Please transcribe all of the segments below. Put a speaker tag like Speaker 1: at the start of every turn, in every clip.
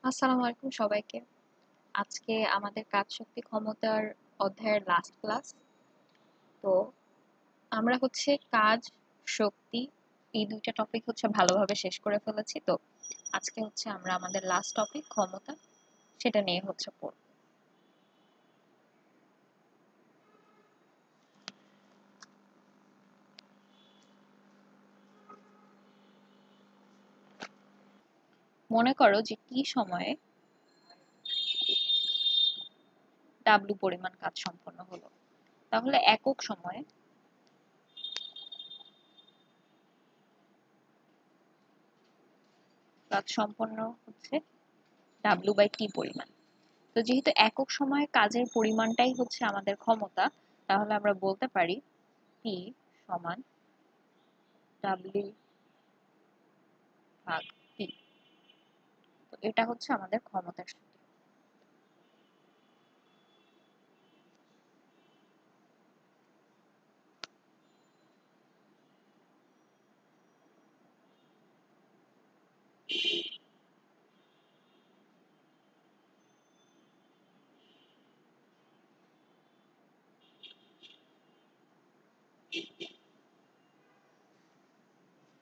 Speaker 1: আসসালামু আলাইকুম সবাইকে। আজকে আমাদের কাজ শক্তি ক্ষমতার অধ্যায়ের লাস্ট ক্লাস। তো আমরা কাজ, শক্তি এই দুইটা টপিক ভালোভাবে শেষ করে ফেলেছি। তো আজকে আমরা আমাদের লাস্ট টপিক ক্ষমতা সেটা নিয়ে পড়ব। মনে করো যে টি সময়ে ডাব্লিউ পরিমাণ কাজ সম্পন্ন হলো। তাহলে একক সময়ে কাজ সম্পন্ন হচ্ছে ডাব্লিউ বাই টি পরিমাণ। তো যেহেতু একক সময়ে কাজের পরিমাণটাই আমাদের ক্ষমতা, তাহলে আমরা বলতে পারি পি সমান ডাব্লিউ ভাগ টি। তো এটা আমাদের ক্ষমতার সূত্র।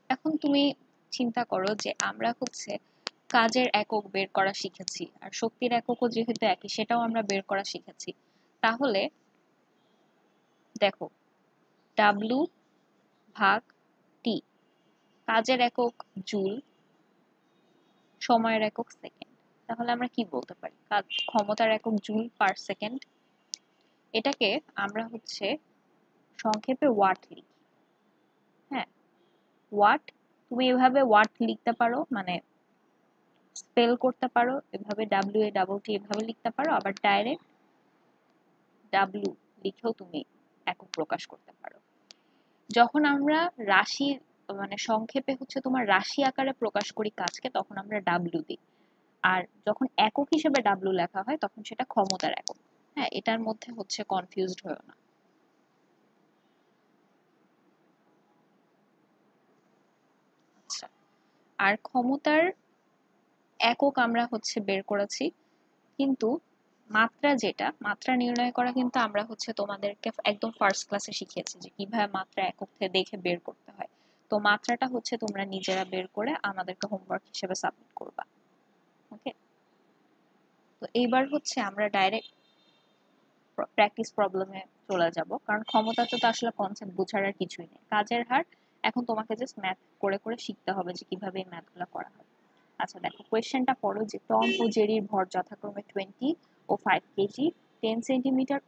Speaker 1: এখন তুমি চিন্তা করো যে আমরা কাজের একক বের করা শিখেছি, আর শক্তির এককও যেহেতু একই সেটাও আমরা বের করা শিখেছি। তাহলে দেখো, ডাব্লিউ ভাগ টি, কাজের একক জুল, সময়ের একক সেকেন্ড। তাহলে আমরা কি বলতে পারি? কাজ ক্ষমতার একক জুল পার সেকেন্ড। এটাকে আমরা সংক্ষেপে ওয়াট লিখি। হ্যাঁ, ওয়াট। তুমি এভাবে ওয়াট লিখতে পারো, মানে স্পেল করতে পারো এভাবে, ডাব্লিউ এ ডাবল টি এভাবে লিখতে পারো, আবার ডাইরেক্ট ডাব্লিউ লিখেও তুমি একক প্রকাশ করতে পারো। যখন আমরা রাশি, মানে সংক্ষেপে তোমার রাশি আকারে প্রকাশ করি কাজকে, তখন আমরা ডাব্লিউ দিই। আর যখন একক হিসেবে ডাব্লিউ লেখা হয় তখন সেটা ক্ষমতার একক। হ্যাঁ, এটার মধ্যে কনফিউজড হয়েও না। আচ্ছা, আর ক্ষমতার একক আমরা বের করেছি, কিন্তু মাত্রা নির্ণয় করা কিন্তু আমরা তোমাদেরকে একদম ফার্স্ট ক্লাসে শিখিয়েছি যে কিভাবে মাত্রা একক থেকে দেখে বের করতে হয়। তো মাত্রাটা তোমরা নিজেরা বের করে আমাদেরকে হোমওয়ার্ক হিসেবে সাবমিট করবা। ওকে, তো এইবার আমরা ডাইরেক্ট প্র্যাকটিস প্রবলেমে চলে যাব, কারণ ক্ষমতা তো আসলে কনসেপ্ট বোঝার আর কিছুই নেই, কাজের হার। এখন তোমাকে জাস্ট ম্যাথ করে করে শিখতে হবে যে কিভাবে এই ম্যাথগুলো করা হয়। আচ্ছা দেখো, কোয়েশ্চেনটা পড়ো যে টম ও জেরির ভর যথাক্রমে 20 ও 5 কেজি, 10 সেন্টিমিটার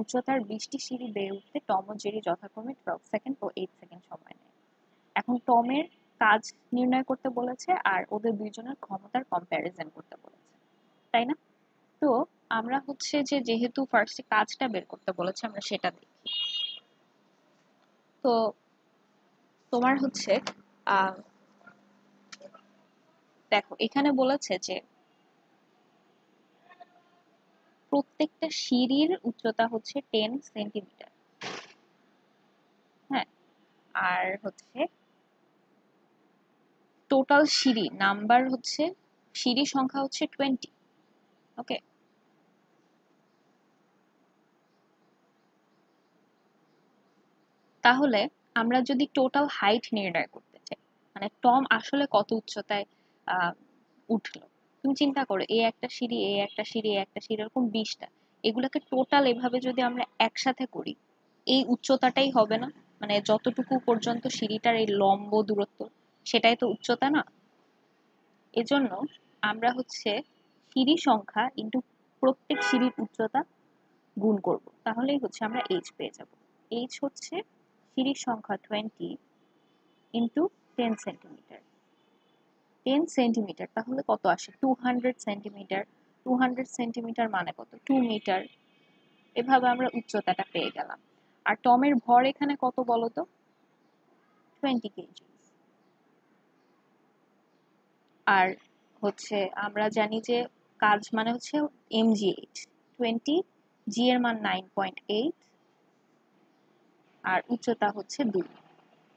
Speaker 1: উচ্চতার 20টি সিঁড়ি বেয়ে উঠতে টম ও জেরি যথাক্রমে 12 সেকেন্ড ও 8 সেকেন্ড সময় নেয়। এখন টমের কাজ নির্ণয় করতে বলেছে আর ওদের দুইজনের ক্ষমতার কম্প্যারিজন করতে বলেছে, তাই না? তো আমরা যেহেতু ফার্স্টে কাজটা বের করতে বলেছে, আমরা সেটা দেখি। তো তোমার আহ দেখো, এখানে বলেছে যে প্রত্যেকটা সিঁড়ির উচ্চতা 10 সেন্টিমিটার। হ্যাঁ, আর টোটাল সিঁড়ি নাম্বার সিঁড়ি সংখ্যা 20। ওকে, তাহলে আমরা যদি টোটাল হাইট নির্ণয় করতে চাই, মানে টম আসলে কত উচ্চতায় আহ উঠলো, তুমি চিন্তা করো, এই একটা সিঁড়ি, এই একটা সিঁড়ি, এই একটা সিঁড়ি, এরকম 20টা, এগুলাকে টোটাল এভাবে যদি আমরা একসাথে করি, এই উচ্চতাটাই হবে না? মানে যতটুকু পর্যন্ত সিঁড়িটার এই লম্ব দূরত্ব, সেটাই তো উচ্চতা না? এজন্য আমরা সিঁড়ি সংখ্যা ইন্টু প্রত্যেক সিঁড়ির উচ্চতা গুণ করব, তাহলেই আমরা এইচ পেয়ে যাব। এইচ সিঁড়ির সংখ্যা 20 ইন্টু 10 সেন্টিমিটার। 10 সেন্টিমিটার তাহলে কত আসে? 200 সেন্টিমিটার। 200 সেন্টিমিটার মানে কত? 2 মিটার। এভাবে আমরা উচ্চতাটা পেয়ে গেলাম। আর টমের ভর এখানে কত বলো তো? 20 কেজি। আর আমরা জানি যে কাজ মানে mgh, 20, g এর মান 9.8, আর উচ্চতা 2।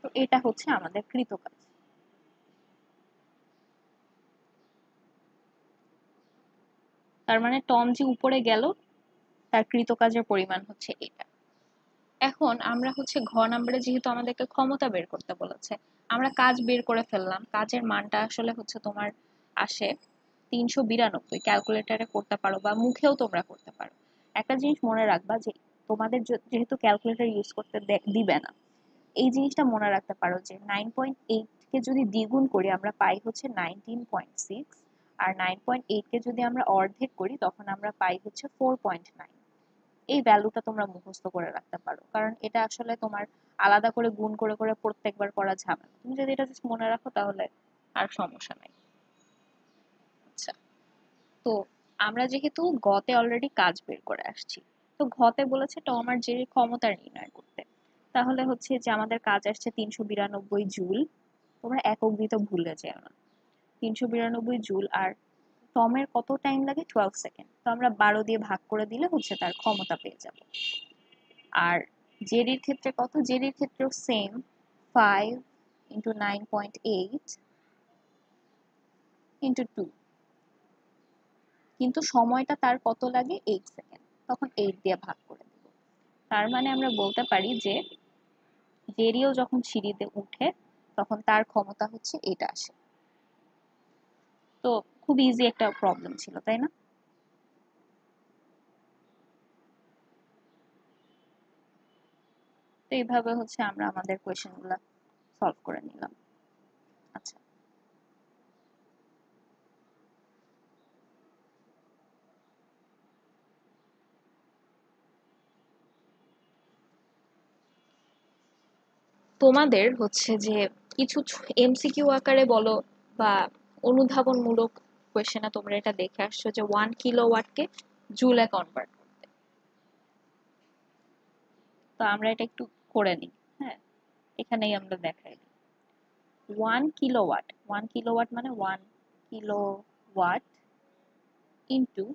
Speaker 1: তো এটা আমাদের কৃত কাজ। তার মানে টম যে উপরে গেল তার কৃতকাজের পরিমাণ হচ্ছে এটা। এখন আমরা হচ্ছে ঘ নাম্বারে যেহেতু আমাদেরকে ক্ষমতা বের করতে বলেছে, আমরা কাজ বের করে ফেললাম। কাজের মানটা আসলে হচ্ছে তোমার আসে 392। ক্যালকুলেটরে করতে পারো বা মুখেও তোমরা করতে পারো। একটা জিনিস মনে রাখবা যে তোমাদের যেহেতু ক্যালকুলেটর ইউজ করতে দিবে না, এই জিনিসটা মনে রাখতে পারো যে 9.8 কে যদি দ্বিগুণ করি আমরা পাই হচ্ছে 19.6, আর 9.8 কে যদি আমরা অর্ধেক করি তখন আমরা পাই হচ্ছে 4.9। এই ভ্যালুটা তোমরা মুখস্থ করে রাখতে পারো, কারণ এটা আসলে তোমার আলাদা করে গুণ করে করে প্রত্যেকবার করা ঝামেলা। তুমি যদি এটা জাস্ট মনে রাখো তাহলে আর সমস্যা নাই। আচ্ছা, তো আমরা যেহেতু গতে অলরেডি কাজ বের করে আসছি, তো ঘতে বলেছে টম আর জেরির ক্ষমতা নির্ণয় করতে, তাহলে হচ্ছে যে আমাদের কাজ আসছে 392 জুল। তোমরা একক দিতে ভুলে যেও না। 392 জুল, আর টমের কত টাইম লাগে? 12 সেকেন্ড। তো আমরা 12 দিয়ে ভাগ করে দিলে হচ্ছে তার ক্ষমতা পেয়ে যাব। আর জেরির ক্ষেত্রে কত? জেরির ক্ষেত্রেও সেম, 5 ইন্টু 9.8 ইন্টু 2, কিন্তু সময়টা তার কত লাগে? 8 সেকেন্ড। তখন 8 দিয়ে ভাগ করে দেব। তার মানে আমরা বলতে পারি যে জেরিও যখন সিঁড়িতে উঠে তখন তার ক্ষমতা হচ্ছে এটা আসে। তো খুব ইজি একটা প্রবলেম ছিল, তাই না? তো এইভাবে হচ্ছে আমরা আমাদের কোয়েশ্চেনগুলো সলভ করে নিলাম। আচ্ছা, তোমাদের হচ্ছে যে কিছু এমসিকিউ আকারে বলো বা অনুধাবনমূলক কোয়েশ্চেনে তোমরা এটা দেখে আসছো যে 1 কিলোওয়াটকে জুলে কনভার্ট করতে। তো আমরা এটা একটু করে নিই। হ্যাঁ, এখানেই আমরা দেখাই দিই। 1 কিলোওয়াট, 1 কিলোওয়াট মানে 1 কিলোওয়াট ইন্টু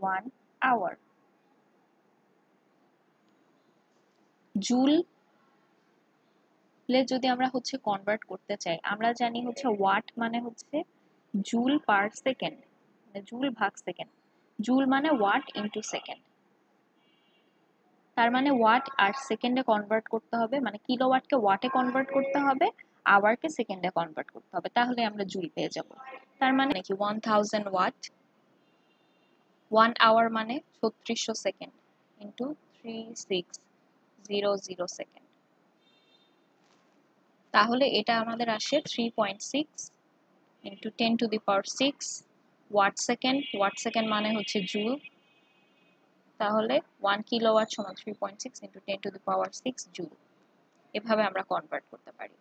Speaker 1: 1 আওয়ার। জুল যদি আমরা হচ্ছে কনভার্ট করতে চাই, আমরা জানি হচ্ছে ওয়াট মানে হচ্ছে জুল পার সেকেন্ড, মানে জুল ভাগ সেকেন্ড। জুল মানে ওয়াট ইন্টু সেকেন্ড। তার মানে ওয়াট আর সেকেন্ডে কনভার্ট করতে হবে, মানে কিলোওয়াটকে ওয়াটে কনভার্ট করতে হবে, আওয়ারকে সেকেন্ডে কনভার্ট করতে হবে, তাহলে আমরা জুল পেয়ে যাব। তার মানে কি 1000 ওয়াট, 1 আওয়ার মানে 3600 সেকেন্ড ইন্টু 3600 সেকেন্ড। তাহলে এটা আমাদের আসে 3.6 into 10⁶ watt second. Watt second মানে হচ্ছে জুল। তাহলে 1 কিলোওয়াট সমান 3.6 ইন্টু 10⁶ জুল। এভাবে আমরা কনভার্ট করতে পারি।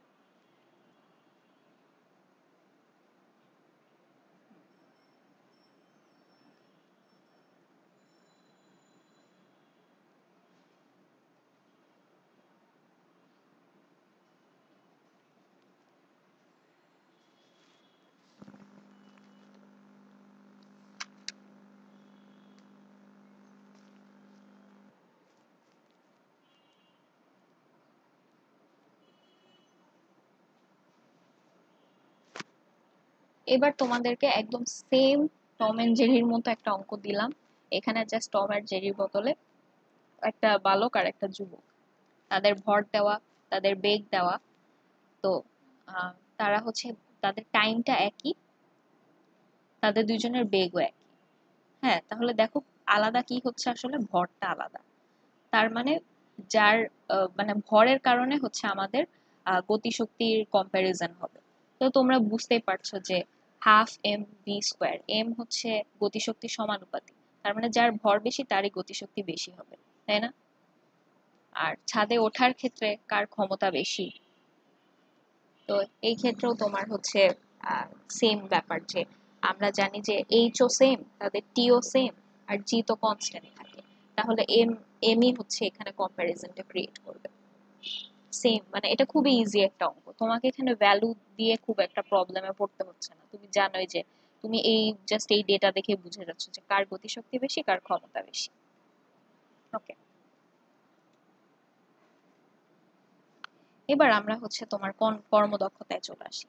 Speaker 1: এবার তোমাদেরকে একদম সেম টম এন্ড জেরির মতো একটা অঙ্ক দিলাম। এখানে জাস্ট টম আর জেরির বদলে একটা বালক আর একটা যুবক, তাদের ভর দেওয়া, তাদের বেগ দেওয়া। তো তারা হচ্ছে, তাদের টাইমটা একই, তাদের দুইজনের বেগও একই। হ্যাঁ, তাহলে দেখো আলাদা কি হচ্ছে, আসলে ভরটা আলাদা। তার মানে যার মানে ভরের কারণে হচ্ছে আমাদের গতিশক্তির কম্প্যারিজন হবে। তো তোমরা বুঝতেই পারছো যে ½ mv², এম হচ্ছে গতিশক্তির সমানুপাতিক। তার মানে যার ভর বেশি তারই গতিশক্তি বেশি হবে, তাই না? আর ছাদে ওঠার ক্ষেত্রে কার ক্ষমতা বেশি? তো এই ক্ষেত্রেও তোমার হচ্ছে সেম ব্যাপার, যে আমরা জানি যে এইচ ও সেম, তাদের টি ও সেম, আর জি তো কনস্ট্যান্ট থাকে। তাহলে এমই হচ্ছে এখানে কম্প্যারিজনটা ক্রিয়েট করবে। সেম, মানে এটা খুবই ইজি একটা অঙ্ক, তোমাকে এখানে ভ্যালু দিয়ে খুব একটা প্রবলেমে পড়তে হচ্ছে না। তুমি জানোই যে তুমি এই জাস্ট এই ডেটা দেখে বুঝে যাচ্ছ যে কার গতিশক্তি বেশি, কার ক্ষমতা বেশি। ওকে, এবার আমরা হচ্ছে তোমার কর্মদক্ষতায় চলে আসি।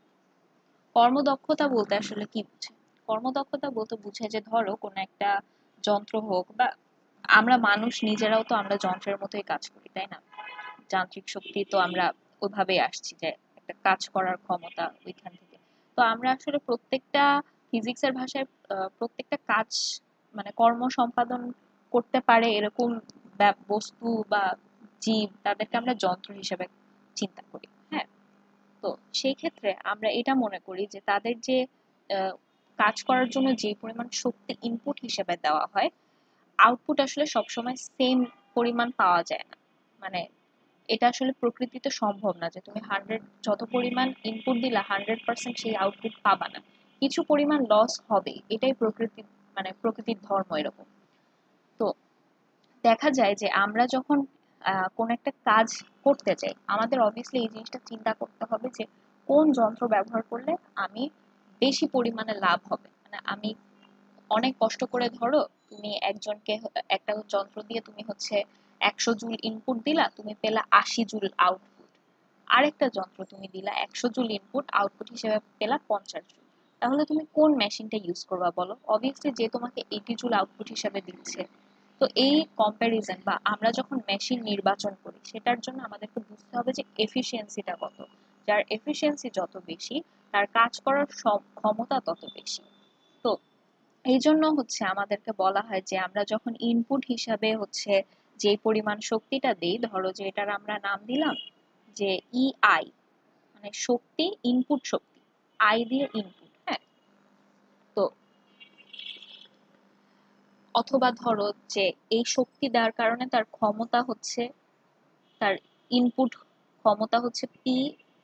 Speaker 1: কর্মদক্ষতা বলতে আসলে কি বুঝে? কর্মদক্ষতা বলতে বুঝে যে ধরো কোনো একটা যন্ত্র হোক বা আমরা মানুষ নিজেরাও তো আমরা যন্ত্রের মতোই কাজ করি, তাই না? যান্ত্রিক শক্তি তো আমরা ওইভাবেই আসছি যে একটা কাজ করার ক্ষমতা ওইখান থেকে। তো আমরা আসলে প্রত্যেকটা ফিজিক্সের ভাষায় প্রত্যেকটা কাজ মানে কর্ম সম্পাদন করতে পারে এরকম বস্তু বা জীব তাদেরকে আমরা যন্ত্র হিসেবে চিন্তা করি। হ্যাঁ, তো সেই ক্ষেত্রে আমরা এটা মনে করি যে তাদের যে আহ, কাজ করার জন্য যে পরিমাণ শক্তি ইনপুট হিসেবে দেওয়া হয়, আউটপুট আসলে সবসময় সেম পরিমাণ পাওয়া যায় না। মানে এটা আসলে প্রকৃতিতে সম্ভব না যে তুমি 100 যত পরিমাণ ইনপুট দিলা 100% সেই আউটপুট পাবা না। কিছু পরিমাণ লস হবে, এটাই প্রকৃতি, মানে প্রকৃতির ধর্ম এরকম। তো দেখা যায় যে আমরা যখন কোন একটা কাজ করতে চাই, আমাদের অবভিয়াসলি এই জিনিসটা চিন্তা করতে হবে যে কোন যন্ত্র ব্যবহার করলে আমি বেশি পরিমাণে লাভ হবে। মানে আমি অনেক কষ্ট করে, ধরো তুমি একজনকে একটা যন্ত্র দিয়ে তুমি হচ্ছে 100 জুল ইনপুট দিলা, তুমি পেলা 80 জুল আউটপুট। আরেকটা যন্ত্র তুমি দিলা 100 জুল ইনপুট, আউটপুট হিসেবে পেলা 50 জুল। তাহলে তুমি কোন মেশিনটা ইউজ করবা বলো? অবভিয়াসলি যে তোমাকে 80 জুল আউটপুট হিসেবে দিচ্ছে। তো এই কম্প্যারিজন বা আমরা যখন মেশিন নির্বাচন করি সেটার জন্য আমাদেরকে বুঝতে হবে যে এফিসিয়েন্সিটা কত। যার এফিসিয়েন্সি যত বেশি, তার কাজ করার ক্ষমতা তত বেশি। তো এই জন্য হচ্ছে আমাদেরকে বলা হয় যে আমরা যখন ইনপুট হিসাবে হচ্ছে যে পরিমাণ শক্তিটা দেই, ধরো যে এটার আমরা নাম দিলাম যে ইআই, মানে শক্তি, ইনপুট শক্তি, আই দিয়ে ইনপুট। হ্যাঁ, তো অথবা ধরো যে এই শক্তি দেওয়ার কারণে তার ক্ষমতা হচ্ছে, তার ইনপুট ক্ষমতা হচ্ছে পি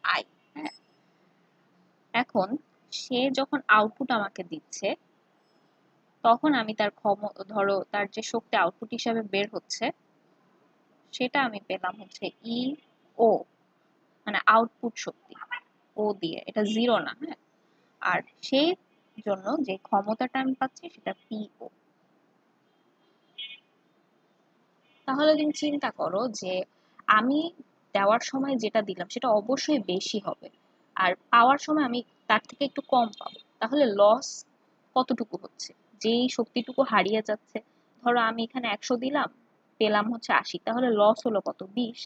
Speaker 1: আই। হ্যাঁ, এখন সে যখন আউটপুট আমাকে দিচ্ছে, তখন আমি তার ধরো তার যে শক্তি আউটপুট হিসাবে বের হচ্ছে সেটা আমি পেলাম হচ্ছে ই ও, মানে আউটপুট শক্তি ও দিয়ে, এটা জিরো না। হ্যাঁ, আর সেই জন্য যে ক্ষমতাটা আমি পাচ্ছি সেটা পিও। তাহলে তুমি চিন্তা করো যে আমি দেওয়ার সময় যেটা দিলাম সেটা অবশ্যই বেশি হবে, আর পাওয়ার সময় আমি তার থেকে একটু কম পাবো। তাহলে লস কতটুকু হচ্ছে, যেই শক্তিটুকু হারিয়ে যাচ্ছে? ধরো আমি এখানে 100 দিলাম, পেলাম হচ্ছে 80, তাহলে লস হলো কত? 20।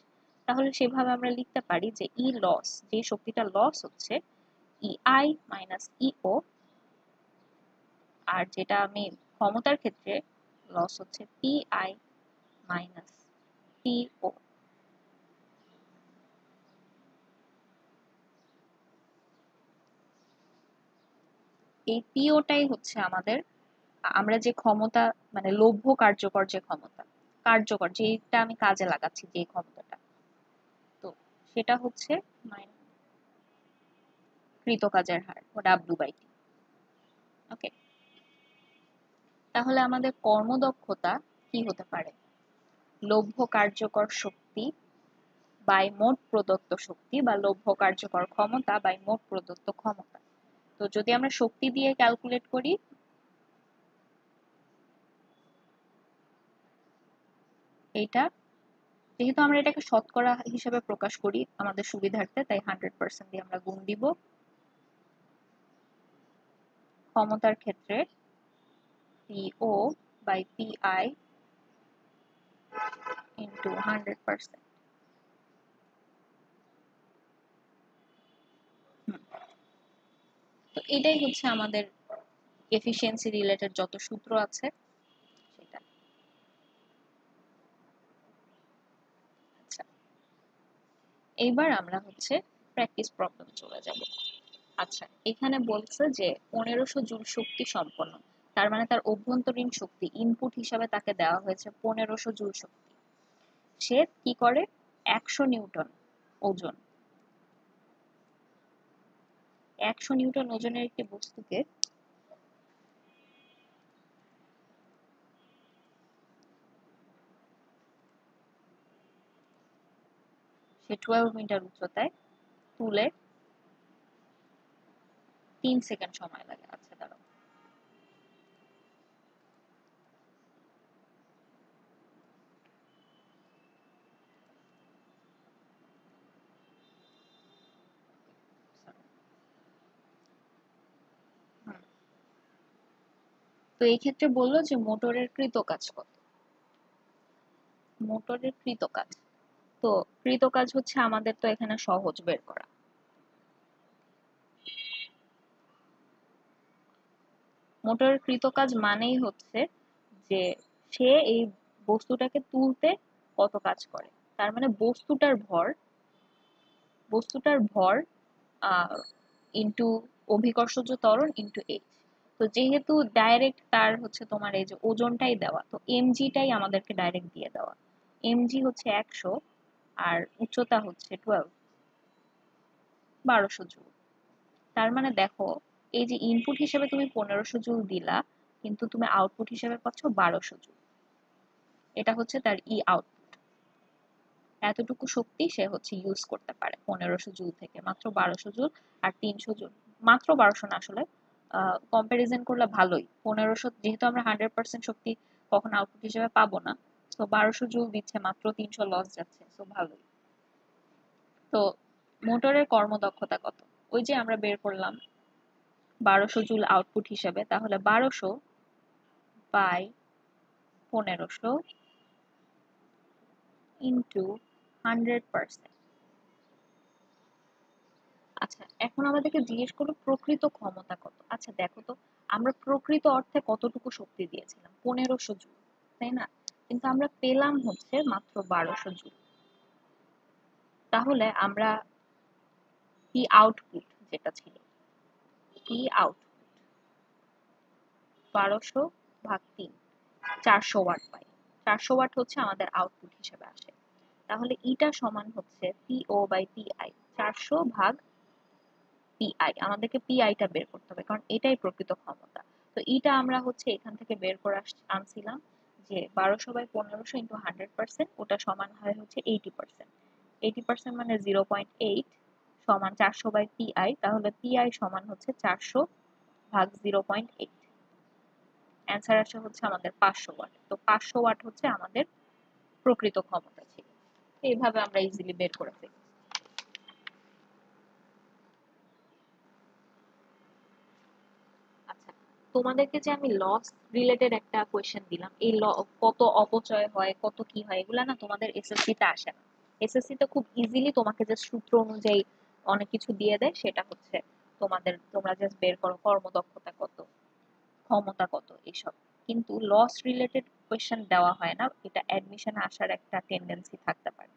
Speaker 1: তাহলে সেভাবে আমরা লিখতে পারি যে ই লস, যে শক্তিটা লস হচ্ছে, ই আই মাইনাস ইও। আর যেটা আমি ক্ষমতার ক্ষেত্রে লস হচ্ছে পি আই মাইনাস পিও। এই পিওটাই হচ্ছে আমাদের, আমরা যে ক্ষমতা, মানে লভ্য কার্যকর যে ক্ষমতা, কার্যকর যেটা আমি কাজে লাগাচ্ছি যে ক্ষমতাটা, তো সেটা হচ্ছে কৃত কাজের হার ও ডাব্লিউ/টি। ওকে, তাহলে আমাদের কর্মদক্ষতা কি হতে পারে? লভ্য কার্যকর শক্তি বাই মোট প্রদত্ত শক্তি, বা লভ্য কার্যকর ক্ষমতা বাই মোট প্রদত্ত ক্ষমতা। তো যদি আমরা শক্তি দিয়ে ক্যালকুলেট করি, এইটা যেহেতু আমরা এটাকে শতকরা হিসেবে প্রকাশ করি আমাদের সুবিধার্থে, তাই 100% দিয়ে আমরা গুণ দিব। ক্ষমতার ক্ষেত্রে পিও বাই পিআই ইন্টু 100%। তো এটাই হচ্ছে আমাদের এফিসিয়েন্সি রিলেটেড যত সূত্র আছে সেটা। আচ্ছা, এইবার আমরা হচ্ছে প্র্যাকটিস প্রবলেম চলে যাব। আচ্ছা, এখানে বলছে যে 1500 জুল শক্তি সম্পন্ন, তার মানে তার অভ্যন্তরীণ শক্তি ইনপুট হিসাবে তাকে দেওয়া হয়েছে 1500 জুল শক্তি। সে কি করে? 100 নিউটন ওজন, 100 নিউটন ওজনের একটি বস্তুকে সে 12 মিটার উচ্চতায় তুলে 3 সেকেন্ড সময় লাগে। আচ্ছা দাঁড়াও, হুম, তো এই ক্ষেত্রে বললো যে মোটরের কৃতকাজ কত। মোটরের কৃতকাজ, তো কৃতকাজ হচ্ছে আমাদের তো এখানে সহজ বের করা। মোটরের কৃতকাজ মানেই হচ্ছে যে সে এই বস্তুটাকে তুলতে কত কাজ করে, তার মানে বস্তুটার ভর ইন্টু অভিকর্ষজ ত্বরণ ইন্টু এইচ। তো যেহেতু ডাইরেক্ট তার হচ্ছে তোমার এই যে ওজনটাই দেওয়া, তো এমজিটাই আমাদেরকে ডাইরেক্ট দিয়ে দেওয়া। এমজি হচ্ছে 100 আর উচ্চতা হচ্ছে 1200 জুল। তার মানে দেখো, এই যে ইনপুট হিসেবে তুমি 1500 জুল দিলা, কিন্তু তুমি আউটপুট হিসেবে পাচ্ছ 1200 জুল। এটা হচ্ছে তার ই আউটপুট। এতটুকু শক্তি সে হচ্ছে ইউজ করতে পারে 1500 জুল থেকে, মাত্র 1200 জুল আর 300 জুল। মাত্র 1200 না আসলে, কম্পারিজন করলে ভালোই। 1500 যেহেতু আমরা 100% শক্তি কখন আউটপুট হিসেবে পাবো না, তো 1200 জুল দিচ্ছে, মাত্র 300 লস যাচ্ছে, তো ভালোই। তো মোটরের কর্মদক্ষতা কত? ওই যে আমরা বের করলাম 1200 জুল আউটপুট হিসেবে, তাহলে 1200 বাই 1500 ইন্টু 100%। আচ্ছা, এখন আমাদেরকে জিজ্ঞেস করলো প্রকৃত ক্ষমতা কত। আচ্ছা দেখো তো, আমরা প্রকৃত অর্থে কতটুকু শক্তি দিয়েছিলাম? 1500 জুল, তাই না? কিন্তু আমরা পেলাম হচ্ছে মাত্র 1200 জুল। তাহলে আমরা পি আউটপুট যেটা ছিল, পি আউটপুট 1200 ভাগ 3, 400 ওয়াট পাই। 400 ওয়াট হচ্ছে আমাদের আউটপুট হিসেবে আসে। তাহলে ইটা সমান হচ্ছে পিও বাই পিআই, 400 ভাগ পিআই। আমাদেরকে পিআইটা বের করতে হবে, কারণ এটাই প্রকৃত ক্ষমতা। তো ইটা আমরা হচ্ছে এখান থেকে বের করে আনছিলাম যে 1200 বাই 1500 ইন্টু 100%, ওটা সমান হয় হচ্ছে 80%। 80% মানে 0.8 সমান 400 বাই পিআই। তাহলে পিআই সমান হচ্ছে 400 ভাগ 0.8। অ্যান্সার আসে হচ্ছে আমাদের 500 ওয়াট। তো 500 ওয়াট হচ্ছে আমাদের প্রকৃত ক্ষমতা ছিল। এইভাবে আমরা ইজিলি বের করে ফেলি। আচ্ছা, তোমাদেরকে যে আমি লস রিলেটেড একটা কোয়েশ্চেন দিলাম, এই কত অপচয় হয়, কত কি হয়, এগুলা না তোমাদের এসএসসি তে আসে না। এসএসসি তে খুব ইজিলি তোমাকে যে সূত্র অনুযায়ী অনেক কিছু দিয়ে দেয়, সেটা হচ্ছে তোমরা জাস্ট বের করো কর্মদক্ষতা কত, ক্ষমতা কত, এসব। কিন্তু লস রিলেটেড কোয়েশ্চেন দেওয়া হয় না, এটা অ্যাডমিশনে আসার একটা টেন্ডেন্সি থাকতে পারে।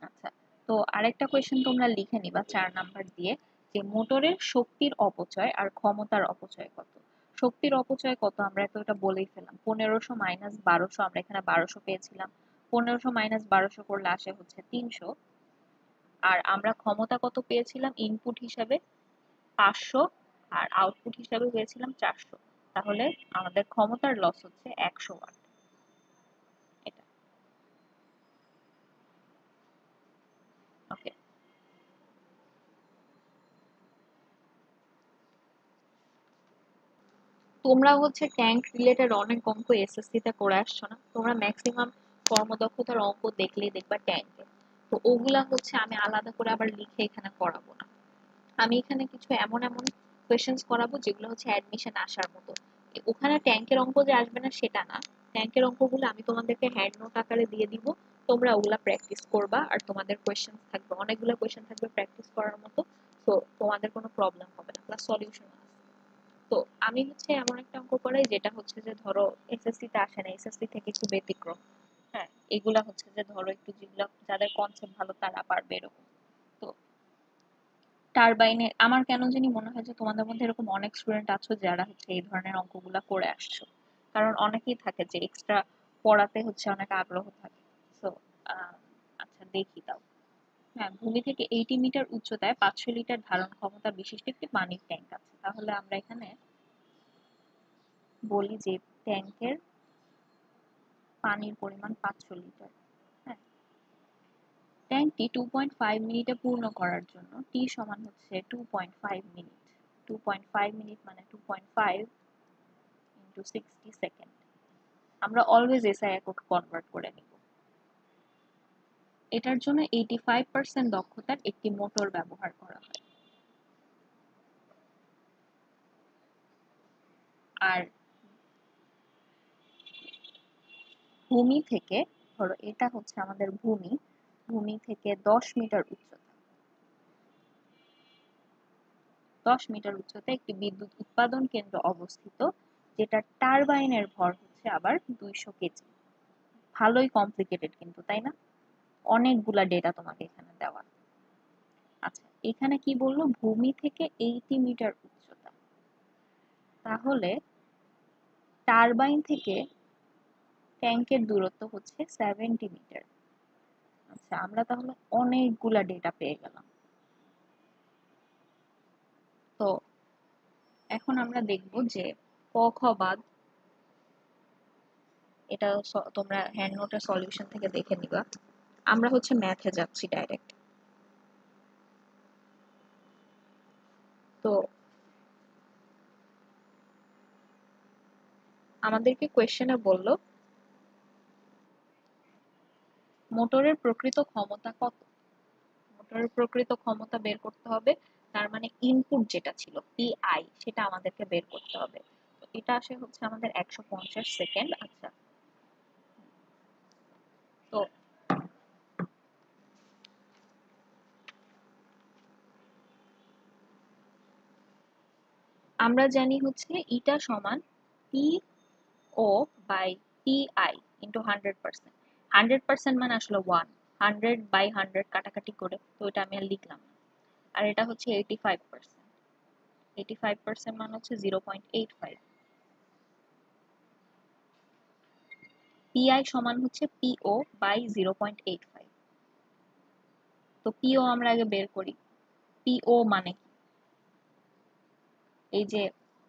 Speaker 1: আচ্ছা, তো আরেকটা কোয়েশ্চেন তোমরা লিখে নিবা 4 নাম্বার দিয়ে, যে মোটরের শক্তির অপচয় আর ক্ষমতার অপচয় কত। শক্তির অপচয় কত আমরা তো এটা বলেই ফেললাম, 1500 মাইনাস 1200, আমরা এখানে 1200 পেয়েছিলাম, 1500 মাইনাস 1200 করলে আসে হচ্ছে 300। আর আমরা ক্ষমতা কত পেয়েছিলাম ইনপুট হিসাবে? 500, আর আউটপুট হিসাবে পেয়েছিলাম 400। তাহলে আমাদের ক্ষমতার লস হচ্ছে 100 ওয়াট। এটা ওকে। তোমরা হচ্ছে ট্যাঙ্ক রিলেটেড অনেক অঙ্ক এসএসসি তে করে আসছো না? তোমরা ম্যাক্সিমাম কর্মদক্ষতার অঙ্ক দেখলেই দেখবা ট্যাঙ্কে। তো ওগুলা হচ্ছে আমি আলাদা করে আবার লিখে এখানে করাবো না। আমি এখানে কিছু এমন এমন কোয়েশ্চেন্স করাবো যেগুলো হচ্ছে অ্যাডমিশন আসার মতো। ওখানে ট্যাঙ্কের অঙ্ক যে আসবে না সেটা না। ট্যাঙ্কের অঙ্কগুলো আমি তোমাদেরকে হ্যান্ড নোট আকারে দিয়ে দিব, তোমরা ওগুলা প্র্যাকটিস করবা। আর তোমাদের কোয়েশ্চেন থাকবে, অনেকগুলো কোয়েশ্চেন থাকবে প্র্যাকটিস করার মতো। তো তোমাদের কোনো প্রবলেম হবে না, প্লাস সলিউশন আছে। তো আমি হচ্ছে এমন একটা অঙ্ক করাই যেটা হচ্ছে যে ধরো এসএসসি তে আসে না, এসএসসি থেকে একটু ব্যতিক্রম। হ্যাঁ, এগুলা হচ্ছে যে ধরো একটু যেগুলা যাদের কনসেপ্ট ভালো তারা পারবে এরকম। তো টারবাইনে আমার কেন জানি মনে হয় যে তোমাদের মধ্যে এরকম অনেক স্টুডেন্ট আছো যারা হচ্ছে এই ধরনের অঙ্কগুলা করে আসছো। কারণ অনেকেই থাকে যে এক্সট্রা পড়াতে হচ্ছে অনেক আগ্রহ থাকে। তো আচ্ছা দেখি দাও। হ্যাঁ, ভূমি থেকে 80 মিটার উচ্চতায় 500 লিটার ধারণ ক্ষমতা বিশিষ্ট একটি পানির ট্যাঙ্ক আছে। তাহলে আমরা এখানে বলি যে ট্যাঙ্কের পানির পরিমাণ 500 লিটার। হ্যাঁ, ট্যাঙ্কটি 2.5 মিনিটে পূর্ণ করার জন্য টি সমান হচ্ছে 2.5 মিনিট। 2.5 মিনিট মানে 2.5 ইন্টু 60 সেকেন্ড। আমরা অলওয়েজ এসআই একক কনভার্ট করে নিব। এটার জন্য 85% দক্ষতার একটি মোটর ব্যবহার করা হয়। আর ভূমি থেকে, ধরো এটা হচ্ছে আমাদের ভূমি, ভূমি থেকে 10 মিটার উচ্চতা, 10 মিটার উচ্চতায় একটি বিদ্যুৎ উৎপাদন কেন্দ্র অবস্থিত, যেটা টারবাইনের ভর হচ্ছে আবার 200 কেজি। ভালোই কমপ্লিকেটেড কিন্তু, তাই না? অনেকগুলা ডেটা তোমাকে এখানে দেওয়া। আচ্ছা, এখানে কি বললো? ভূমি থেকে 80 মিটার উচ্চতা। তাহলে টারবাইন থেকে ট্যাঙ্কের দূরত্ব হচ্ছে 70 মিটার। আচ্ছা, আমরা তাহলে অনেকগুলা ডেটা পেয়ে গেলাম। তো এখন আমরা দেখব যে ক খ বাদ, এটা তোমরা হ্যান্ড নোটের সলিউশন থেকে দেখে নিবা। আমরা হচ্ছে ম্যাথে যাচ্ছি ডাইরেক্ট। তো আমাদেরকে কোয়েশ্চেনে বলল মোটরের প্রকৃত ক্ষমতা কত। মোটরের প্রকৃত ক্ষমতা বের করতে হবে, তার মানে ইনপুট যেটা ছিল পিআই সেটা আমাদেরকে বের করতে হবে। তো এটা আসে হচ্ছে আমাদের 150 সেকেন্ড। আচ্ছা, তো আমরা জানি হচ্ছে ইটা সমান P O by PI into 100%। 100% মানে আসলে 100/100 কাটাকাটি করে, তো এটা আমি আর লিখলাম না। আর এটা হচ্ছে 85%, 85% মানে হচ্ছে 0.85। পিআই সমান হচ্ছে পিও বাই 0.85। তো পিও আমরা আগে বের করি। পিও মানে কি? এই যে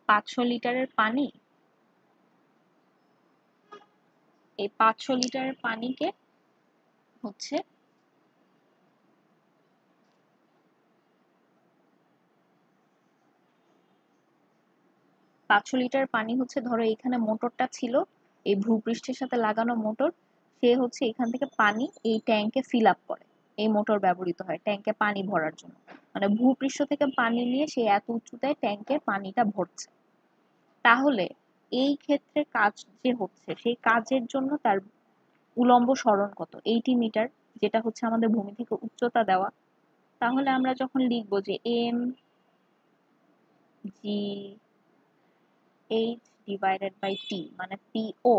Speaker 1: 500 লিটারের পানি, এই 500 লিটারের পানিকে হচ্ছে 500 লিটার পানি হচ্ছে, ধরো এখানে মোটরটা ছিল, এই ভূপৃষ্ঠের সাথে লাগানো মোটর, সে হচ্ছে এখান থেকে পানি এই ট্যাঙ্কে ফিল আপ করে। এই মোটর ব্যবহৃত হয় ট্যাঙ্কে পানি ভরার জন্য, মানে ভূপৃষ্ঠ থেকে পানি নিয়ে সে এত উঁচুতায় ট্যাঙ্কে পানিটা ভরছে। তাহলে এই ক্ষেত্রে কাজ যে হচ্ছে, সেই কাজের জন্য তার উলম্ব সরণ কত? 80 মিটার, যেটা হচ্ছে আমাদের ভূমি থেকে উচ্চতা দেওয়া। তাহলে আমরা যখন লিখবো যে M G H divided by T, মানে পিও।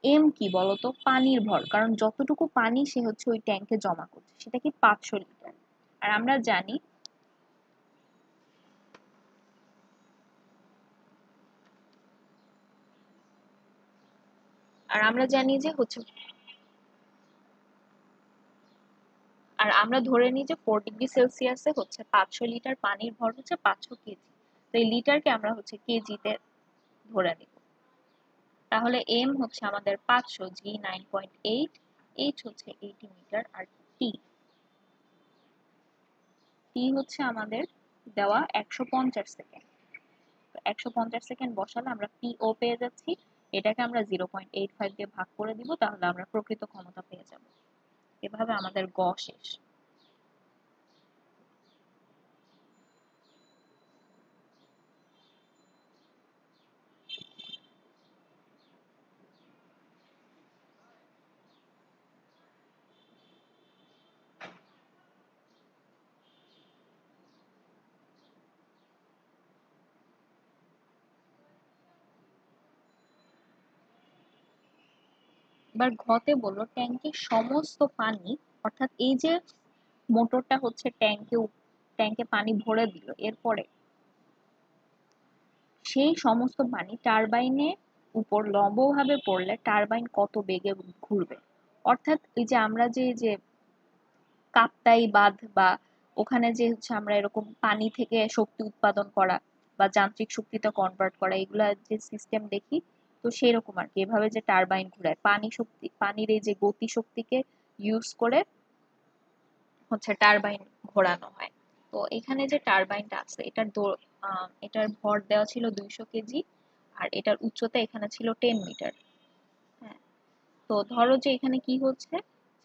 Speaker 1: এম কি বলতো? পানির ভর, কারণ যতটুকু পানি সে হচ্ছে ওই ট্যাঙ্কে জমা করছে সেটা কি 500 লিটার। আর আমরা জানি, আর আমরা জানি যে হচ্ছে, আর আমরা ধরে নিই যে 4 ডিগ্রি সেলসিয়াসে হচ্ছে 500 লিটার পানির ভর হচ্ছে 500 কেজি। তো এই লিটারকে আমরা হচ্ছে কেজিতে ধরে নিব। তাহলে এম হচ্ছে আমাদের 500, জি 9.8, এইচ হচ্ছে 80 মিটার, আর টি, টি হচ্ছে আমাদের দেওয়া 150 সেকেন্ড। 150 সেকেন্ড বসালে আমরা পিও পেয়ে যাচ্ছি। এটাকে আমরা 0.85 দিয়ে ভাগ করে দিব, তাহলে আমরা প্রকৃত ক্ষমতা পেয়ে যাব। এভাবে আমাদের শেষ। এবার ঘতে বললো ট্যাঙ্কের সমস্ত পানি, অর্থাৎ এই যে মোটরটা হচ্ছে ট্যাঙ্কে পানি ভরে দিল, এরপরে সেই সমস্ত পানি টারবাইনের উপর লম্বভাবে পড়লে টারবাইন কত বেগে ঘুরবে। অর্থাৎ এই যে আমরা যে কাপ্তাই বাঁধ বা ওখানে যে হচ্ছে আমরা এরকম পানি থেকে শক্তি উৎপাদন করা বা যান্ত্রিক শক্তিতে কনভার্ট করা, এগুলা যে সিস্টেম দেখি, তো সেই রকম আর কি। এভাবে যে টারবাইন ঘুরায়, পানির এই যে গতি শক্তিকে ইউজ করে হচ্ছে টারবাইন ঘোরানো হয়। তো এখানে যে টারবাইনটা আছে, এটার ভর দেওয়া ছিল 200 কেজি, আর এটার উচ্চতা এখানে ছিল 10 মিটার। হ্যাঁ, তো ধরো যে এখানে কি হচ্ছে,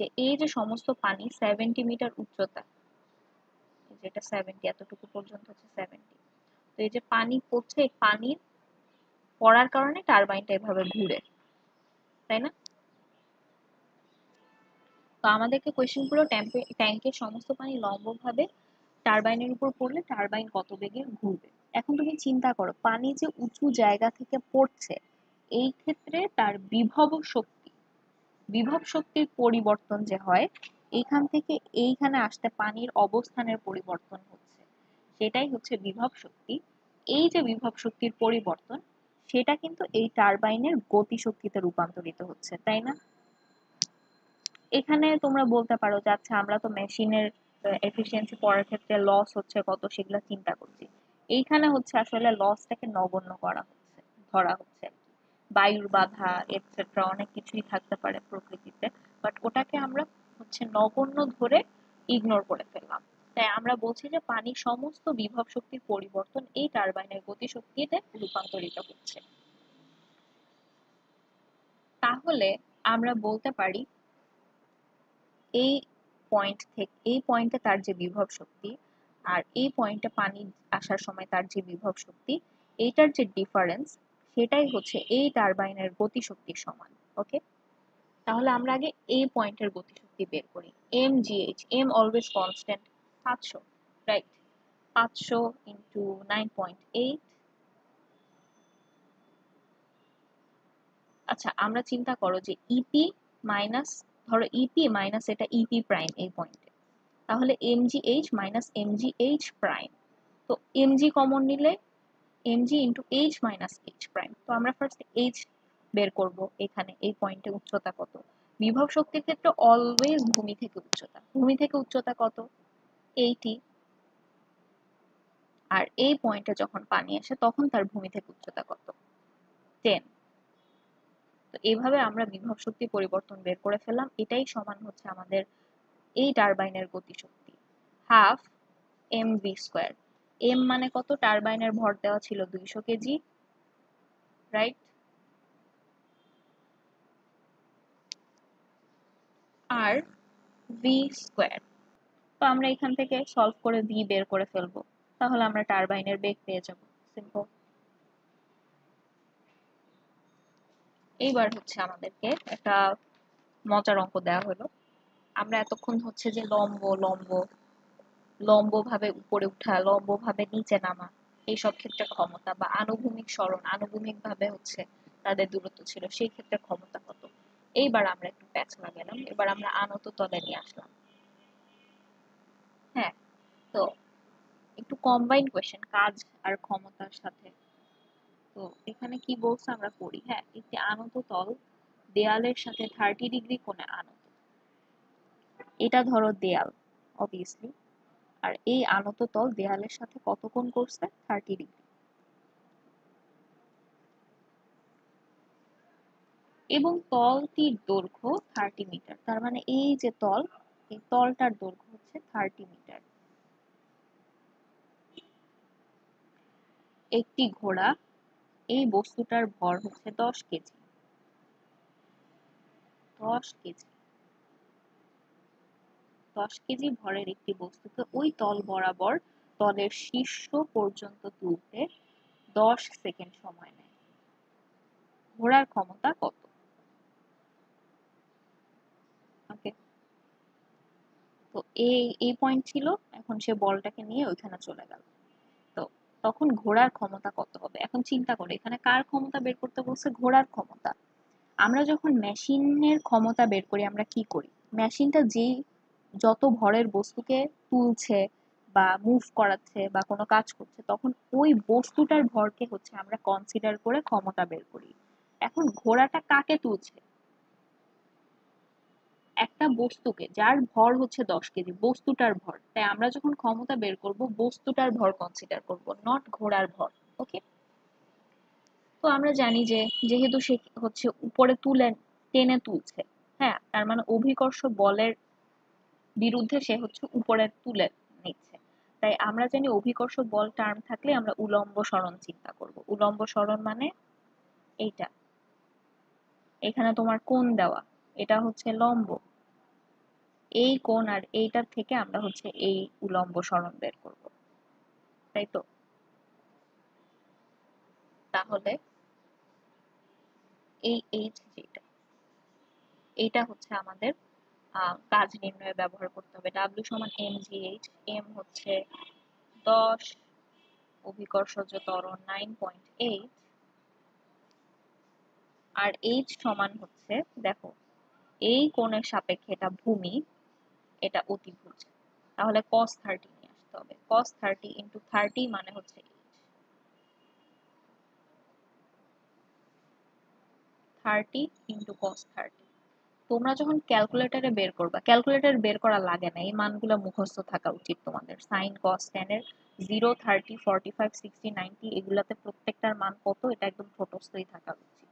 Speaker 1: যে এই যে সমস্ত পানি 70 মিটার উচ্চতা, যেটা 70, এতটুকু পর্যন্ত হচ্ছে 70। তো এই যে পানি পড়ছে, পানির পড়ার কারণে টারবাইনটা এভাবে ঘুরে, তাই না? তো আমাদেরকে কোয়েশ্চেনগুলো ট্যাঙ্কের সমস্ত পানি লম্বভাবে টারবাইনের উপর পড়লে টারবাইন কত বেগে ঘুরবে। এখন তুমি চিন্তা করো, পানি যে উঁচু জায়গা থেকে পড়ছে, এই ক্ষেত্রে তার বিভব শক্তির পরিবর্তন যে হয়, এইখান থেকে এইখানে আসতে পানির অবস্থানের পরিবর্তন হচ্ছে, সেটাই হচ্ছে বিভব শক্তি। এই যে বিভব শক্তির পরিবর্তন, সেটা কিন্তু এই টারবাইনের গতি শক্তিতে রূপান্তরিত হচ্ছে, তাই না? এখানে তোমরা বলতে পারো যে আচ্ছা, আমরা তো মেশিনের এফিসিয়েন্সি পড়ার ক্ষেত্রে লস হচ্ছে কত সেগুলো চিন্তা করছি। এইখানে হচ্ছে আসলে লসটাকে নগণ্য করা হচ্ছে, ধরা হচ্ছে। বায়ুর বাধা এটসেট্রা অনেক কিছুই থাকতে পারে প্রকৃতিতে, বাট ওটাকে আমরা হচ্ছে নগণ্য ধরে ইগনোর করে ফেললাম। তাই আমরা বলছি যে পানির সমস্ত বিভব শক্তির পরিবর্তন এই টারবাইনের গতিশক্তিতে রূপান্তরিত হচ্ছে। তাহলে আমরা বলতে পারি এই এই পয়েন্টে তার যে বিভব শক্তি আর এই পয়েন্টে পানি আসার সময় তার যে বিভব শক্তি, এইটার যে ডিফারেন্স, সেটাই হচ্ছে এই টারবাইনের গতিশক্তির সমান। ওকে, তাহলে আমরা আগে এই পয়েন্টের গতিশক্তি বের করি। M GH, M always constant, 500, right? 500 into 9.8। আচ্ছা, আমরা চিন্তা করো যে ইপি মাইনাস, ধরো ইপি মাইনাস এটা ইপি প্রাইম এই পয়েন্টে, তাহলে mgh মাইনাস mgh প্রাইম। তো mg কমন নিলে mg into h minus h prime. তো আমরা ফার্স্ট h বের করব, এখানে এই পয়েন্টে উচ্চতা কত। বিভব শক্তির ক্ষেত্রে অলওয়েজ ভূমি থেকে উচ্চতা, ভূমি থেকে উচ্চতা কত? 80। আর এই পয়েন্টে যখন পানি আসে তখন তার ভূমি থেকে উচ্চতা কত? 10। তো এইভাবে আমরা বিভব শক্তি পরিবর্তন বের করে ফেললাম। এটাই সমান হচ্ছে আমাদের এই টারবাইনের গতিশক্তি, হাফ mv স্কয়ার। m মানে কত? টারবাইনের ভর দেওয়া ছিল 200 কেজি, রাইট? আর ভি স্কয়ার। তো আমরা এখান থেকে সলভ করে ভি বের করে ফেলবো, তাহলে আমরা টারবাইনের বেগ পেয়ে যাব। সিম্পল। এইবার হচ্ছে আমাদেরকে একটা মজার অঙ্ক দেওয়া হলো। আমরা এতক্ষণ হচ্ছে যে লম্ব লম্ব লম্ব ভাবে উপরে উঠা, লম্ব ভাবে নিচে নামা, এইসব ক্ষেত্রে ক্ষমতা, বা আনুভূমিক সরণ, আনুভূমিক ভাবে হচ্ছে তাদের দূরত্ব ছিল, সেই ক্ষেত্রে ক্ষমতা কত। এইবার আমরা একটু প্যাচ লাগালাম, এবার আমরা আনত তলে নিয়ে আসলাম। হ্যাঁ, তো একটু কম্বাইন কোয়েশ্চেন, কাজ আর ক্ষমতার সাথে। তো এখানে কি বলছে আমরা পড়ি। হ্যাঁ, একটি আনত তল দেয়ালের সাথে 30 ডিগ্রি কোণে আনত। এটা ধরো দেয়াল, অবভিয়াসলি। আর এই আনত তল দেয়ালের সাথে কত কোণ করছে? 30 ডিগ্রি। এবং তলটির দৈর্ঘ্য 30 মিটার। তার মানে এই যে তল, এই তলটার দৈর্ঘ্য হচ্ছে 30 মিটার। একটি ঘোড়া, এই বস্তুটার ভর হচ্ছে 10 কেজি। 10 কেজি। 10 কেজি ভরের একটি বস্তুকে ওই তল বরাবর তলের শীর্ষ পর্যন্ত তুলতে 10 সেকেন্ড সময় নেয়। ঘোড়ার ক্ষমতা কত? ওকে, তো এই পয়েন্ট ছিল। এখন সে বলটাকে নিয়ে ওইখানে চলে গেল। তো তখন ঘোড়ার ক্ষমতা কত হবে? এখন চিন্তা করো, এখানে কার ক্ষমতা বের করতে বলছে? ঘোড়ার ক্ষমতা। আমরা যখন মেশিনের ক্ষমতা বের করি আমরা কি করি? মেশিনটা যেই যত ভরের বস্তুকে তুলছে বা মুভ করাচ্ছে বা কোনো কাজ করছে, তখন ওই বস্তুটার ভরকে হচ্ছে আমরা কনসিডার করে ক্ষমতা বের করি। এখন ঘোড়াটা কাকে তুলছে? একটা বস্তুকে, যার ভর হচ্ছে 10 কেজি, বস্তুটার ভর। তাই আমরা যখন ক্ষমতা বের করব বস্তুটার ভর কনসিডার করব, নট ঘোড়ার ভর। ওকে, তো আমরা জানি যে যেহেতু সে হচ্ছে উপরে টেনে তুলছে, হ্যাঁ, তার মানে অভিকর্ষ বলের বিরুদ্ধে সে হচ্ছে উপরে তুলে নিচ্ছে। তাই আমরা জানি অভিকর্ষ বল টার্ম থাকলে আমরা উলম্ব সরণ চিন্তা করব। উলম্ব সরণ মানে এইটা, এখানে তোমার কোণ দেওয়া, এটা হচ্ছে লম্ব, এই কোণ আর এইটার থেকে আমরা হচ্ছে এই উলম্ব সরণ বের করব, তাই তো? তাহলে এই এইচ যেটা, এইটা হচ্ছে আমাদের কাজ নির্ণয়ে ব্যবহার করতে হবে। ডাব্লিউ সমান mgh, এম হচ্ছে 10, অভিকর্ষজ ত্বরণ 9.8, আর এইচ সমান হচ্ছে, দেখো এই কোণের সাপেক্ষে এটা ভূমি, এটা অতিভুজ, তাহলে cos 30 নিয়ে আসতে হবে। cos 30 ইন্টু 30 মানে হচ্ছে 30 ইন্টু cos 30। তোমরা যখন ক্যালকুলেটরে বের করবা, ক্যালকুলেটর বের করা লাগে না, এই মানগুলো মুখস্থ থাকা উচিত তোমাদের। সাইন কস টেন এর 0, 30, 45, 60, 90 এগুলাতে প্রত্যেকটার মান কত এটা একদম ঠোঁটস্থই থাকা উচিত।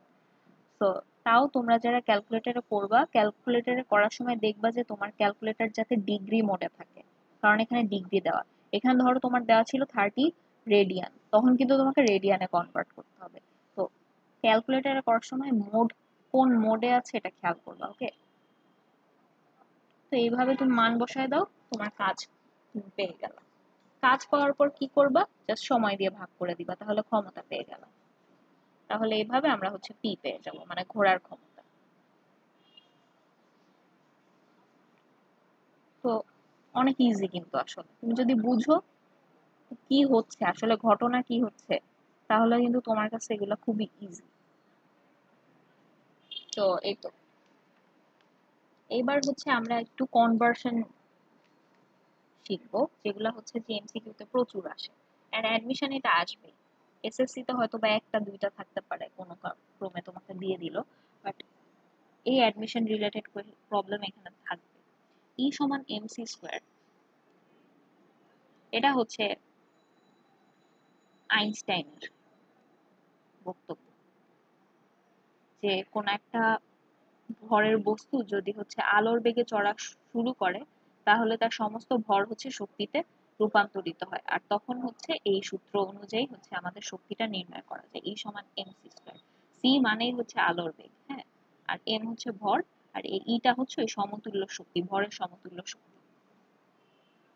Speaker 1: তো তাও তোমরা যারা ক্যালকুলেটরে করবা, ক্যালকুলেটরে করার সময় দেখবা যে তোমার ক্যালকুলেটর যাতে ডিগ্রি মোডে থাকে, কারণ এখানে ডিগ্রি দেওয়া। এখানে ধরো তোমার দেওয়া ছিল 30 রেডিয়ান, তখন কিন্তু তোমাকে রেডিয়ানে কনভার্ট করতে হবে। তো ক্যালকুলেটরে করার সময় মোড কোন মোডে আছে এটা খেয়াল করবা, ওকে? তো এইভাবে তুমি মান বসায় দাও, তোমার কাজ তুমি পেয়ে গেল। কাজ পাওয়ার পর কি করবা? জাস্ট সময় দিয়ে ভাগ করে দিবা, তাহলে ক্ষমতা পেয়ে গেল। তাহলে এইভাবে আমরা হচ্ছে পি পেয়ে যাব, মানে ঘোরার ক্ষমতা। তো অনেক ইজি কিন্তু, আসলে তুমি যদি বুঝো কি হচ্ছে আসলে, ঘটনা কি হচ্ছে, তাহলে কিন্তু তোমার কাছে এগুলো খুবই ইজি। তো এই তো, এইবার হচ্ছে আমরা একটু কনভার্সন শিখবো, যেগুলো হচ্ছে যে এমসিকিউ তে প্রচুর আসে, এন্ড অ্যাডমিশন এটা আসবে। এসএসসি তে হয়তো বা একটা দুইটা থাকতে পারে, কোনো ক্রমে তোমাকে দিয়ে দিল, বাট এই অ্যাডমিশন রিলেটেড প্রবলেম এখানে থাকবে। ই সমান এমসি স্কোয়ার, এটা হচ্ছে আইনস্টাইনের বক্তব্য, যে কোন একটা ভরের বস্তু যদি হচ্ছে আলোর বেগে চড়া শুরু করে, তাহলে তার সমস্ত ভর হচ্ছে শক্তিতে রূপান্তরিত হয়, আর তখন হচ্ছে এই সূত্র অনুযায়ী হচ্ছে আমাদের শক্তিটা নির্ণয় করা যায়। ই সমান এমসি স্কয়ার, সি মানেই হচ্ছে আলোর বেগ, হ্যাঁ, আর এম হচ্ছে ভর, আর এই ইটা হচ্ছে ওই সমতুল্য শক্তি, ভরের সমতুল্য শক্তি।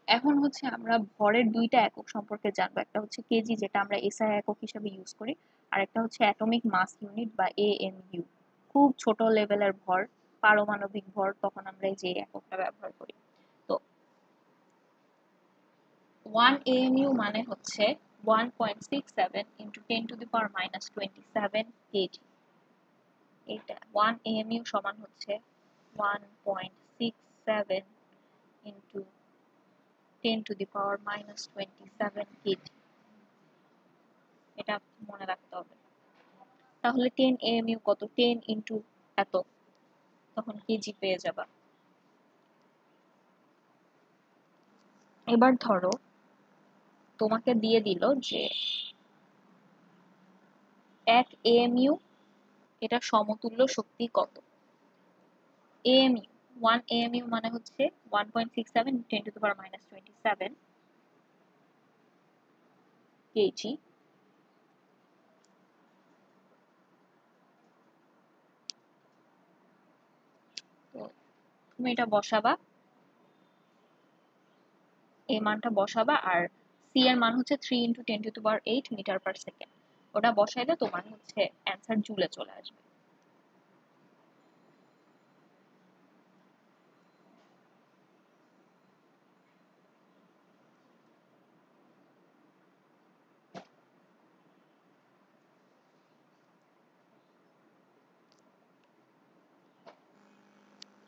Speaker 1: এখন হচ্ছে আমরা ভরের দুইটা একক সম্পর্কে জানবো, একটা হচ্ছে কেজি যেটা আমরা এসআই একক হিসেবে ইউজ করি, আর একটা হচ্ছে অ্যাটমিক মাস ইউনিট বা এএমইউ। খুব ছোট লেভেলের ভর, পারমাণবিক ভর, তখন আমরা এই যে এককটা ব্যবহার করি। তো 1 AMU মানে হচ্ছে 1.67 into 10 to the power minus 27 KG. এটা 1 AMU সমান হচ্ছে 1.67 into 10 to the power minus 27 KG. এটা মনে রাখতে হবে। তাহলে 10 AMU কত? 10 ইন্টু এত, তখন কেজি পেয়ে যাবা। এবার ধরো তোমাকে দিয়ে দিল যে 1 AMU এটা সমতুল্য শক্তি কত? AMU 1 AMU মানে হচ্ছে 1.67 10 to the power minus 27 KG. তো তুমি এটা বসাবা, এই মানটা বসাবা, আর সি এর মান হচ্ছে 3 into 10 to the power 8 metre per second. ওটা বসাইলে তোমার হচ্ছে অ্যান্সার জুলে চলে আসবে।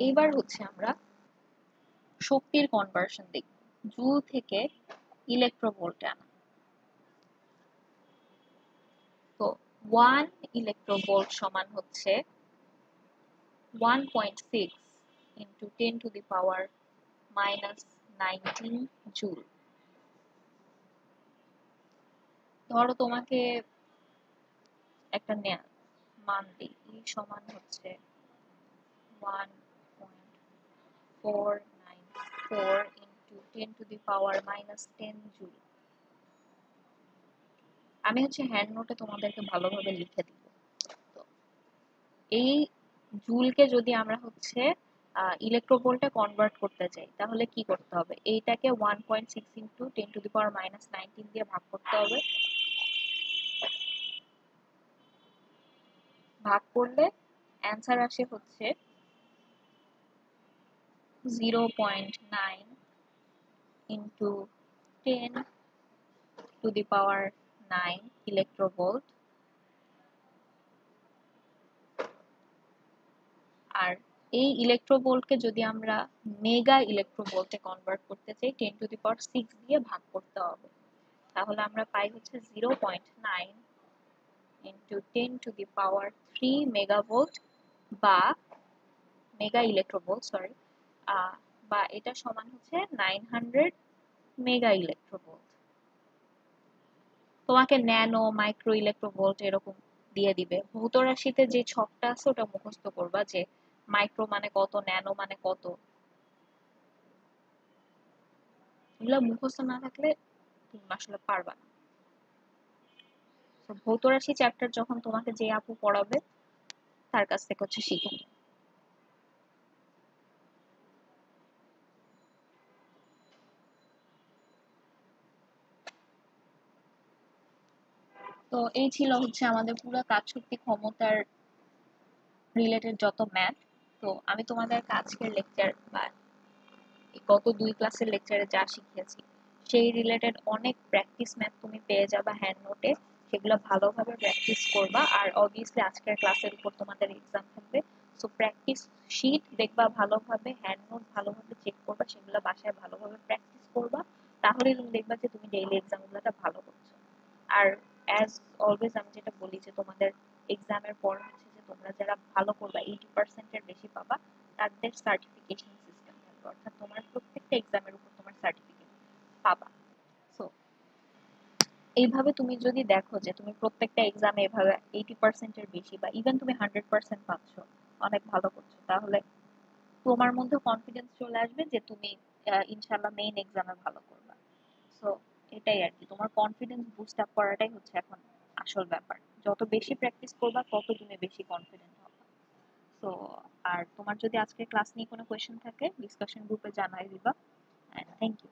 Speaker 1: এইবার হচ্ছে আমরা শক্তির কনভার্সন দেখব, জুল থেকে ইলেকট্রোভোল্টে আনা। তো 1 ইলেকট্রোভোল্ট সমান হচ্ছে 1.6 into 10 to the power minus 19 joule. ধরো তোমাকে একটা মান দিই, ই সমান হচ্ছে 1.494 into 10 to the power minus 10 joule. আমি হচ্ছে হ্যান্ড নোটে তোমাদেরকে ভালোভাবে লিখে দিব। তো এই জুলকে যদি আমরা হচ্ছে ইলেকট্রোভোল্টে কনভার্ট করতে চাই, তাহলে কি করতে হবে? এইটাকে 1.6 into 10 to the power minus 19 দিয়ে ভাগ করতে হবে। ভাগ করলে অ্যান্সার আসে হচ্ছে 0.9 into 10 to the power 9 electronvolt. আর এই ইলেকট্রোভোল্টকে যদি আমরা মেগা ইলেকট্রোভোল্টে কনভার্ট করতে চাই 10 টু দি পাওয়ার 6 দিয়ে ভাগ করতে হবে, তাহলে আমরা পাই হচ্ছে 0.9 ইন্টু 10 টু দি পাওয়ার 3 মেগাভোল্ট বা মেগা ইলেকট্রোভোল্ট, সরি, বা এটা সমান হচ্ছে 900 মেগা ইলেকট্রোভোল্ট। তোমাকে ন্যানো, মাইক্রো ইলেকট্রোভোল্ট এরকম দিয়ে দিবে। ভৌত রাশিতে যে ছকটা আছে ওটা মুখস্থ করবা, যে মাইক্রো মানে কত, ন্যানো মানে কত, এগুলো মুখস্থ না থাকলে তুমি আসলে পারবা না। তো ভৌত রাশি চ্যাপ্টার যখন তোমাকে যে আপু পড়াবে তার কাছ থেকে হচ্ছে শিখে নিও। তো এই ছিল হচ্ছে আমাদের পুরো কাজশক্তি ক্ষমতার রিলেটেড যত ম্যাথ। তো আমি তোমাদের আজকের লেকচার বা গত 2 ক্লাসের লেকচারে যা শিখিয়েছি সেই রিলেটেড অনেক প্র্যাকটিস ম্যাথ তুমি পেয়ে যাবে হ্যান্ড নোটে, সেগুলো ভালোভাবে প্র্যাকটিস করবা। আর অবভিয়াসলি আজকের ক্লাসের উপর তোমাদের এক্সাম থাকবে, সো প্র্যাকটিস শিট দেখবা ভালোভাবে, হ্যান্ড নোট ভালোভাবে চেক করবা, সেগুলো বাসায় ভালোভাবে প্র্যাকটিস করবা, তাহলে তুমি দেখবা যে তুমি ডেইলি এক্সামগুলোটা ভালো করছো। আর অ্যাজ অলওয়েজ আমি যেটা বলি যে তোমাদের এক্সামের পর হচ্ছে যে তোমরা যারা ভালো করবা 80% এর বেশি পাবা, তাদের সার্টিফিকেশন সিস্টেম থাকবে, অর্থাৎ তোমার প্রত্যেকটা এক্সামের উপর তোমার সার্টিফিকেট পাবা। সো এইভাবে তুমি যদি দেখো যে তুমি প্রত্যেকটা এক্সামে এভাবে 80% এর বেশি বা ইভেন তুমি 100% পাচ্ছ, অনেক ভালো করছো, তাহলে তোমার মধ্যে কনফিডেন্স চলে আসবে যে তুমি ইনশাল্লাহ মেইন এক্সামে ভালো করবা। সো এটাই আর কি, তোমার কনফিডেন্স বুস্ট আপ করাটাই হচ্ছে এখন আসল ব্যাপার। যত বেশি প্র্যাকটিস করবা তত তুমি বেশি কনফিডেন্ট হবে। সো আর তোমার যদি আজকে ক্লাস নিয়ে কোনো কোয়েশ্চেন থাকে ডিসকাশন গ্রুপে জানাই দিবা। Thank you.